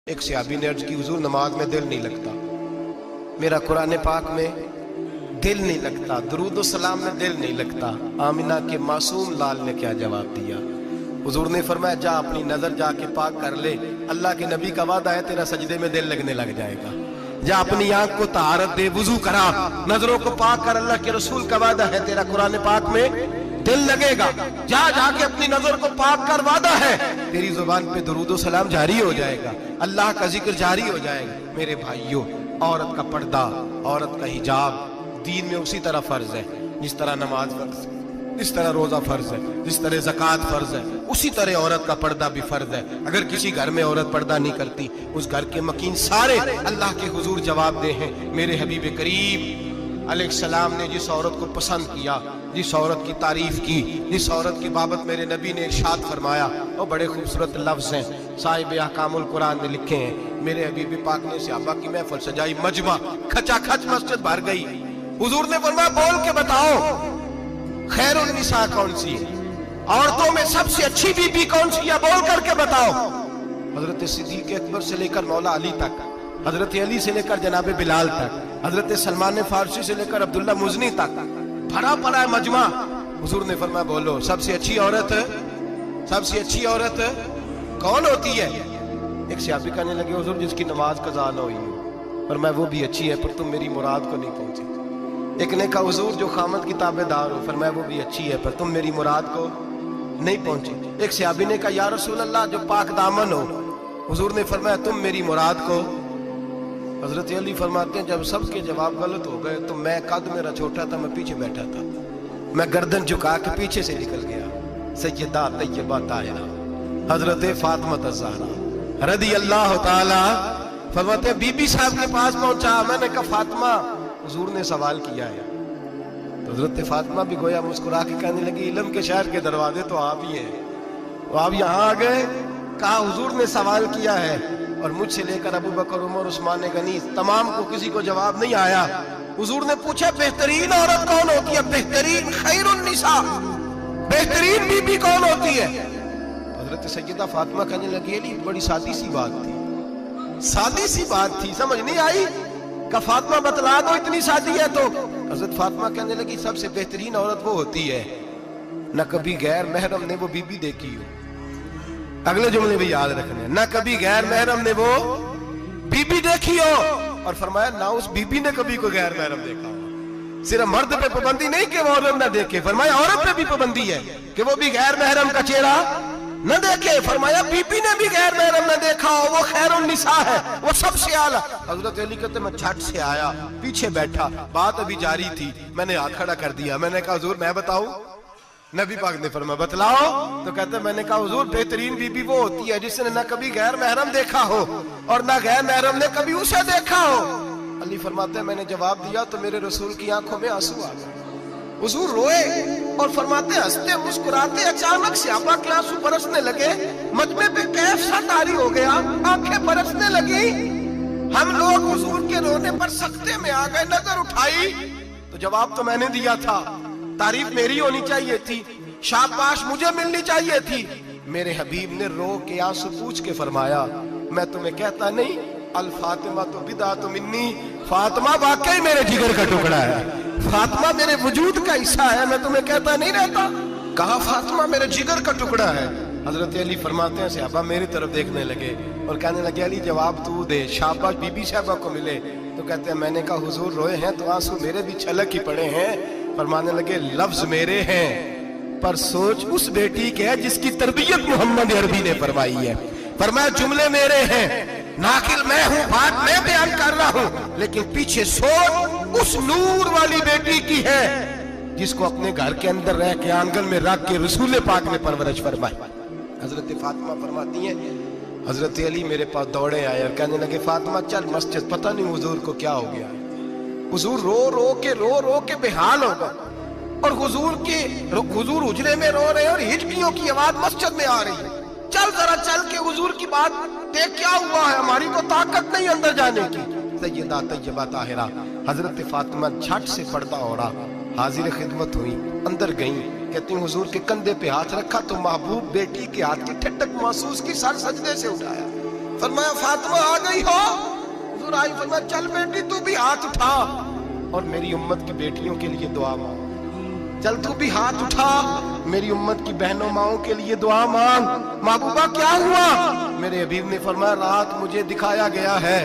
ایک صحابی نے عرض کی حضور نماز میں دل نہیں لگتا، میرا قرآن پاک میں دل نہیں لگتا، درود و سلام میں دل نہیں لگتا۔ آمینہ کے معصوم لال نے کیا جواب دیا؟ حضور نے فرمایا جا اپنی نظر جا کے پاک کر لے، اللہ کے نبی کا وعدہ ہے تیرا سجدے میں دل لگنے لگ جائے گا۔ جا اپنی آنکھ کو طہارت دے، وضو کرا، نظروں کو پاک کر، اللہ کے رسول کا وعدہ ہے تیرا قرآن پاک میں دل لگے گا۔ جا جا کے اپنی نظر کو پاک کر، وعدہ ہے تیری زبان پہ درود و سلام جاری ہو جائے گا، اللہ کا ذکر جاری ہو جائے گا۔ میرے بھائیوں، عورت کا پردہ، عورت کا حجاب دین میں اسی طرح فرض ہے جس طرح نماز فرض ہے، جس طرح روزہ فرض ہے، جس طرح زکوٰۃ فرض ہے، اسی طرح عورت کا پردہ بھی فرض ہے۔ اگر کسی گھر میں عورت پردہ نہیں کرتی، اس گھر کے مکین سارے اللہ کے حضور جواب دے ہیں۔ میرے حبیب کریم علیہ السلام نے جس عورت کو پسند کیا، جس عورت کی تعریف کی، جس عورت کی بابت میرے نبی نے ارشاد فرمایا، وہ بڑے خوبصورت لفظ ہیں، صاحب احکام القرآن نے لکھے ہیں۔ میرے حبیب پاک نے صحابہ کی محفل سجائی، مجمع کھچا کھچ مسجد بھر گئی۔ حضور نے فرمایا بول کے بتاؤ خیر النساء کون سی ہے، عورتوں میں سب سے اچھی بی بی کون سی ہے، بول کر کے بتاؤ۔ حضرت صدیق اکبر سے لے کر مولا علی تک، حضرت علی سے لے کر جناب بلال تک، حضرت سلمان فارسی سے لے کر عبداللہ مزنی تک بھرا پڑا ہے مجمع۔ حضور نے فرمایا بولو سب سے اچھی عورت، سب سے اچھی عورت کون ہوتی ہے؟ ایک صحابی کہنے لگے حضور جس کی نماز قضا نہ ہوئی ہو، فرمایا وہ بھی اچھی ہے پر تم میری مراد کو نہیں پہنچے۔ ایک نے کہا حضور جو خامد کی تابع دار ہو، فرمایا وہ بھی اچھی ہے پر تم میری مراد کو نہیں پہنچے۔ ایک صحابی نے کہا یا رسول اللہ جو پاک دامن ہو، حضور نے فرمایا تم میری مراد کو۔ حضرت علی فرماتے ہیں جب سب کے جواب غلط ہو گئے تو میں قد میرا چھوٹا تھا، میں پیچھے بیٹھا تھا، میں گردن جھکا کے پیچھے سے نکل گیا۔ سیدہ طیبہ طاہرہ حضرت فاطمہ الزہرا رضی اللہ تعالی فرماتے ہیں بی بی صاحب کے پاس پہنچا، میں نے کہا فاطمہ حضور نے سوال کیا ہے۔ تو حضرت فاطمہ بھی گویا مسکرا کے کہنے لگی علم کے شہر کے دروازے تو آپ ہی ہیں، تو آپ یہاں آ گئے۔ کہا حضور نے سوال کیا ہے اور مجھ سے لے کر ابو بکر عمر عثمان غنی تمام کو کسی کو جواب نہیں آیا۔ حضور نے پوچھا بہترین عورت کون ہوتی ہے، بہترین خیر النساء بہترین بی بی کون ہوتی ہے؟ حضرت سیدہ فاطمہ کہنے لگی علی بڑی سادی سی بات تھی، سادی سی بات تھی، سمجھ نہیں آئی؟ کہ فاطمہ بتلا دو اتنی سادی ہے تو۔ حضرت فاطمہ کہنے لگی سب سے بہترین عورت وہ ہوتی ہے نہ کبھی غیر محرم نے وہ بی بی دیکھی ہو۔ اگلے جملے بھی یاد رکھنے ہیں، نہ کبھی غیر محرم نے وہ بی بی دیکھی ہو، اور فرمایا نہ اس بی بی نے کبھی کوئی غیر محرم دیکھا ہو۔ صرف مرد پہ پابندی نہیں کہ وہ عورت نہ دیکھے، فرمایا عورت پہ بھی پابندی ہے کہ وہ بھی غیر محرم کا چہرہ نہ دیکھے۔ فرمایا بی بی نے بھی غیر محرم نہ دیکھا ہو، وہ خیر النساء ہے، وہ سب سے اعلیٰ۔ حضرت علی کہتے میں جھٹ سے آیا، پیچھے بیٹھا، بات ابھی جاری تھی، میں نے ہاتھ کھڑا کر دیا، میں نے کہا حضور میں بتاؤں؟ نبی پاک نے فرمایا بتلاؤ۔ تو کہتے میں نے کہا حضور بہترین بی بی وہ ہوتی ہے جس نے نہ کبھی غیر محرم دیکھا ہو اور نہ غیر محرم نے کبھی اسے دیکھا ہو۔ علی فرماتے ہیں میں نے جواب دیا تو میرے رسول کی آنکھوں میں آنسو آ گئے، حضور روئے اور فرماتے ہنستے مسکراتے اچانک صحابہ کے آنسو برسنے لگے، مجمع پہ کیف سا طاری ہو گیا، آنکھیں برسنے لگی۔ ہم لوگ حضور کے رونے پر سکتے میں آ گئے، نظر اٹھائی تو جواب تو میں نے دیا تھا، تعریف میری ہونی چاہیے تھی، شاباش مجھے ملنی چاہیے تھی۔ میرے حبیب نے رو کے آنسو پوچھ کے فرمایا میں تمہیں کہتا نہیں الفاطمہ تو بدعۃ منی، فاطمہ واقعی میرے جگر کا ٹکڑا ہے، فاطمہ میرے وجود کا حصہ ہے، میں تمہیں کہتا نہیں رہتا؟ کہا فاطمہ میرے جگر کا ٹکڑا ہے۔ حضرت علی فرماتے ہیں صحابہ میری طرف دیکھنے لگے اور کہنے لگے علی جواب تو دے، شاباش بی بی صاحبہ کو ملے۔ تو کہتے ہیں میں نے کہا حضور روئے ہیں تو آنسو میرے بھی چھلک ہی پڑے ہیں۔ فرمانے لگے لفظ میرے ہیں پر سوچ اس بیٹی کے ہے جس کی تربیت محمد عربی نے فرمائی ہے۔ فرمایا جملے میرے ہیں، ناقل میں ہوں، بات میں بیان کر رہا ہوں، لیکن پیچھے سوچ اس نور والی بیٹی کی ہے جس کو اپنے گھر کے اندر رہ کے آنگن میں رکھ کے رسول پاک نے پرورش فرمائی۔ حضرت فاطمہ فرماتی ہیں حضرت علی میرے پاس دوڑے آئے اور کہنے لگے فاطمہ چل مسجد، پتہ نہیں حضور کو کیا ہو گیا۔ حضور رو رو کے بحال ہو گئے اور حضور حجرے میں رو رہے ہیں اور ہچکیوں کی آواز مسجد میں آ رہی ہے۔ چل ذرا چل کے حضور کی بات دیکھ کیا ہوا ہے، ہماری کو طاقت نہیں اندر جانے کی۔ سیدہ طیبہ طاہرہ حضرت فاطمہ جھٹ سے پردہ اوڑھا، حاضر خدمت ہوئی، اندر گئیں، کہتی ہیں حضور کے کندھے پہ ہاتھ رکھا تو محبوب بیٹی کے ہاتھ کی ٹھٹک محسوس کی، سر سجدے سے اٹھایا फरमाया फातिमा आ गई हो? हुजूर आई, फरमाया चल बेटी तू भी हाथ उठा और मेरी उम्मत की बेटियों के लिए दुआ मांग। चल तू भी हाथ उठा, मेरी उम्मत की बहनों माओं के लिए दुआ मांग। महबूबा क्या हुआ? मेरे हबीब ने फरमाया रात मुझे दिखाया गया है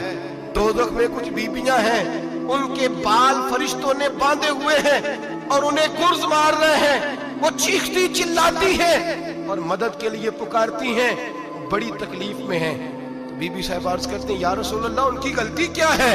दोज़ख में कुछ बीबियां हैं, उनके बाल फरिश्तों ने बांधे हुए हैं और उन्हें गुर्ज मार रहे हैं। वो चीखती चिल्लाती हैं और मदद के लिए पुकारती हैं, बड़ी तकलीफ में हैं। तो बीबी साहब अर्ज करती हैं या रसूल अल्लाह उनकी गलती क्या है?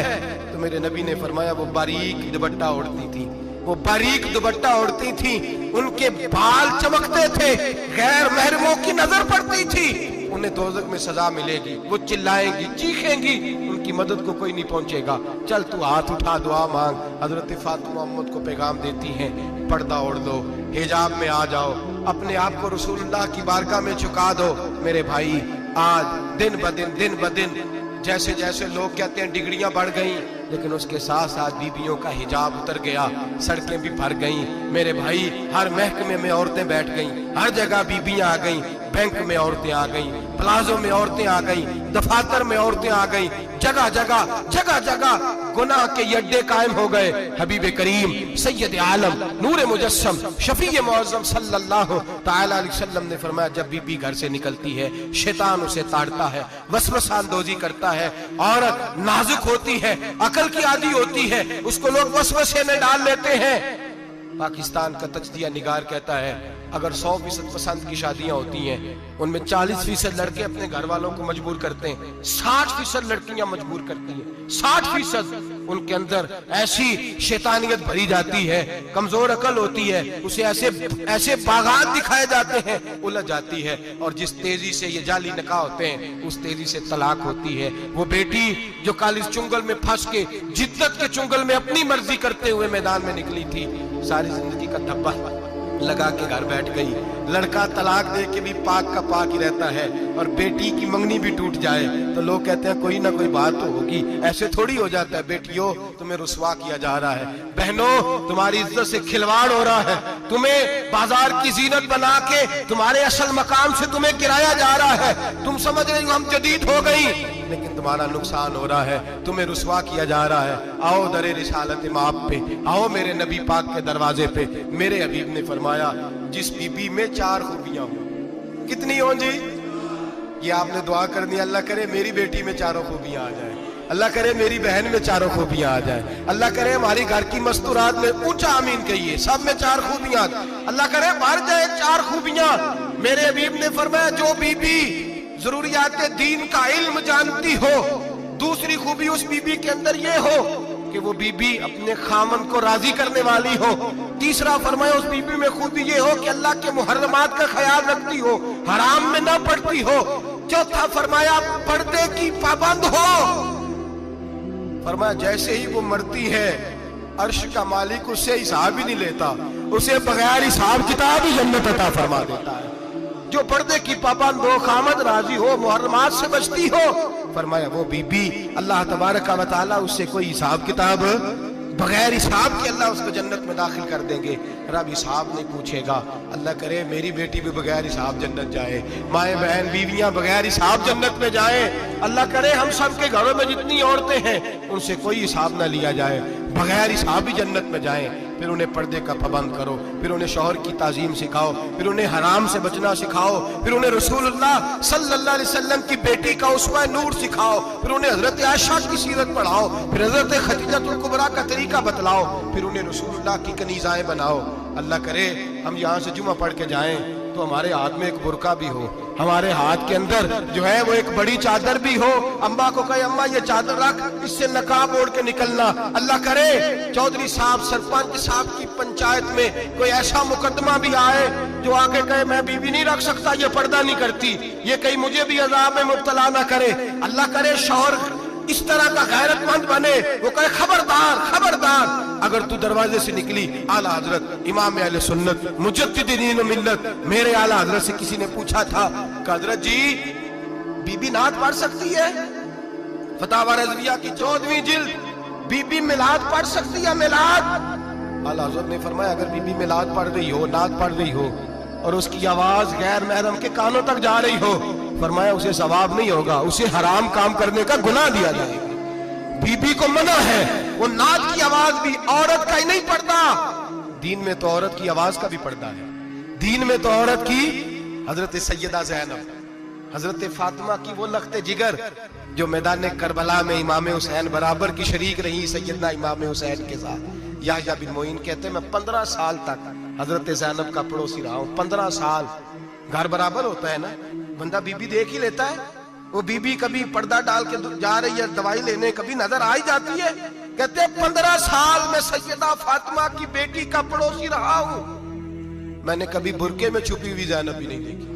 तो मेरे नबी ने फरमाया वो बारीक दुपट्टा ओढ़ती थी, वो बारीक दुपट्टा ओढ़ती थी, उनके बाल चमकते थे, गैर महरमों की नजर पड़ती थी, उन्हें दोज़ख में सजा मिलेगी, वो चिल्लाएंगी चीखेंगी, उनकी मदद को कोई नहीं पहुंचेगा। चल तू हाथ उठा दुआ मांग। हजरत फातिमा उम्मत को पैगाम देती हैं, पर्दा ओढ़ लो, हिजाब में आ जाओ, अपने आप को रसूलुल्लाह की बारगाह में झुका दो। मेरे भाई आज दिन ब दिन जैसे जैसे लोग कहते हैं डिग्रियां बढ़ गई, लेकिन उसके साथ साथ बीबियों का हिजाब उतर गया, सड़कें भी भर गईं। मेरे भाई हर महकमे में औरतें बैठ गईं, हर जगह बीबियां आ गईं, बैंक में औरतें आ गईं, प्लाजो में औरतें आ गईं, दफातर में औरतें आ गईं, जगह जगह गुनाह के अड्डे कायम हो गए। हबीब करीम सैयद आलम नूर मुजस्सम शफी मुअज़्ज़म सल्लल्लाहु तआला अलैहि वसल्लम ने फरमाया जब बीबी घर से निकलती है शैतान उसे ताड़ता है, वसवसा अंदोज़ी करता है, औरत नाजुक होती है, अकल की आदी होती है, उसको लोग वसवसे में डाल लेते हैं। पाकिस्तान का तजदिया निगार कहता है अगर 100% पसंद की शादियां होती हैं उनमें 40% लड़के अपने घर वालों को मजबूर करते हैं, 60% लड़कियां मजबूर करती हैं, 60% उनके अंदर ऐसी शैतानियत भरी जाती है, कमजोर अकल होती है, उसे ऐसे बागात दिखाए जाते हैं, उलझ जाती है, और जिस तेजी से ये जाली निकाह होते हैं उस तेजी से तलाक होती है। वो बेटी जो कल इस चुंगल में फंस के जिद्दत के चुंगल में अपनी मर्जी करते हुए मैदान में निकली थी, सारी जिंदगी का धब्बा लगा के घर बैठ गई। लड़का तलाक दे के भी पाक का पाक ही रहता है, और बेटी की मंगनी भी टूट जाए तो लोग कहते हैं कोई ना कोई बात तो होगी, ऐसे थोड़ी हो जाता है। बेटियों तुम्हें रुसवा किया जा रहा है, बहनों तुम्हारी इज्जत से खिलवाड़ हो रहा है, तुम्हें बाजार की जीनत बना के तुम्हारे असल मकाम से तुम्हें गिराया जा रहा है। तुम समझ रही हो हम जदीद हो गई, लेकिन तुम्हारा नुकसान हो रहा है, तुम्हें रुसवा किया जा रहा है। आओ दरे रिसालत माप पे, आओ मेरे नबी पाक के दरवाजे पे। मेरे हबीब ने फरमाया जिस बीबी में 4 खूबियां हो, कितनी हो जी? ये आपने दुआ करनी, अल्लाह करे मेरी बेटी में 4 खूबियां आ जाए, अल्लाह करे मेरी बहन में 4 खूबियां आ जाए, अल्लाह करे हमारी घर की मस्तूरात में, ऊंचा आमीन कहिए, सब में 4 खूबियां, अल्लाह करे भर जाए 4 खूबियां। मेरे हबीब ने फरमाया जो बीबी जरूरियात दीन का इल्म जानती हो, दूसरी खूबी उस बीबी के अंदर ये हो कि वो बीबी अपने खामन को राजी करने वाली हो, तीसरा फरमाया उस बीबी में खूबी ये हो कि अल्लाह के मुहर्रमात का ख्याल रखती हो, हराम में ना पड़ती हो, चौथा फरमाया पर्दे की पाबंद हो। फरमाया जैसे ही वो मरती है अर्श का मालिक उससे हिसाब ही नहीं लेता, उसे बगैर हिसाब किताब ही जन्नत अता फरमा देता है। जो पर्दे की पाबंद हो, खामद राजी हो, मुहर्रमात से बचती हो, फरमाया वो बीबी अल्लाह तबारक व तआला उससे कोई हिसाब किताब बगैर हिसाब के अल्लाह उसको जन्नत में दाखिल कर देंगे। रब हिसाब नहीं पूछेगा। अल्लाह करे मेरी बेटी भी बगैर हिसाब जन्नत जाए, माए बहन बीवियां बगैर हिसाब जन्नत में जाए। अल्लाह करे हम सब के घरों में जितनी औरतें हैं उनसे कोई हिसाब ना लिया जाए, बगैर हिसाब ही जन्नत में जाए। फिर उन्हें पर्दे का पाबंद करो, फिर उन्हें शौहर की ताजीम सिखाओ, फिर उन्हें हराम से बचना सिखाओ, फिर उन्हें रसूलुल्लाह सल्लल्लाहु अलैहि वसल्लम की बेटी का उस्वा नूर सिखाओ, फिर उन्हें हजरत आयशा की सीरत पढ़ाओ, फिर हजरत खदीजतुल कुबरा का तरीका बतलाओ, फिर उन्हें रसूलुल्लाह की कनीज़ाएं बनाओ। अल्लाह करे हम यहाँ से जुमा पढ़ के जाएं तो हमारे हाथ में एक बुरका भी हो, हमारे हाथ के अंदर जो है वो एक बड़ी चादर भी हो। अम्मा को कहे अम्मा ये चादर रख, इससे नकाब ओढ़ के निकलना। अल्लाह करे चौधरी साहब सरपंच साहब की पंचायत में कोई ऐसा मुकदमा भी आए जो आके कहे मैं बीवी नहीं रख सकता, ये पर्दा नहीं करती, ये कहीं मुझे भी अजाब में मुब्तला ना करे। अल्लाह करे शौहर इस तरह का गैरतमंद बने, वो कहे खबरदार खबरदार, अगर तू दरवाजे से निकली आला हजरत इमाम अहले सुन्नत मुजद्दिद दीन मिल्लत मेरे आला हजरत से किसी ने पूछा था कि हजरत जी बीबी नात पढ़ सकती है? फतावा रज़विया की 14वीं जिल्द, बीबी मिलाद पढ़ सकती है? मिलाद आला हजरत ने फरमाया अगर बीबी मिलाद पढ़ रही हो, नात पढ़ रही हो और उसकी आवाज गैर महरम के कानों तक जा रही हो, फरमाया उसे सवाब नहीं होगा, उसे हराम काम करने का गुनाह दिया जाएगा। बीबी को मना है, वो नाद की आवाज भी औरत का ही नहीं पड़ता, दीन में तो औरत की आवाज का भी पर्दा है। दीन में तो औरत की हजरत सैयदा ज़ैनब, हजरत फातिमा की वो लख्ते जिगर जो मैदान करबला में इमाम हुसैन बराबर की शरीक रही सैयदना इमाम हुसैन के साथ। याह्या बिन मोइन कहते मैं 15 साल तक हजरत ज़ैनब का पड़ोसी रहा हूं। 15 साल, घर बराबर होता है ना, बंदा बीबी देख ही लेता है। वो बीबी कभी पर्दा डाल के जा रही है दवाई लेने, कभी नजर आ ही जाती है। कहते 15 साल में सैयदा फातिमा की बेटी का पड़ोसी रहा हूं, मैंने कभी बुरके में छुपी हुई ज़ैनब भी नहीं देखी।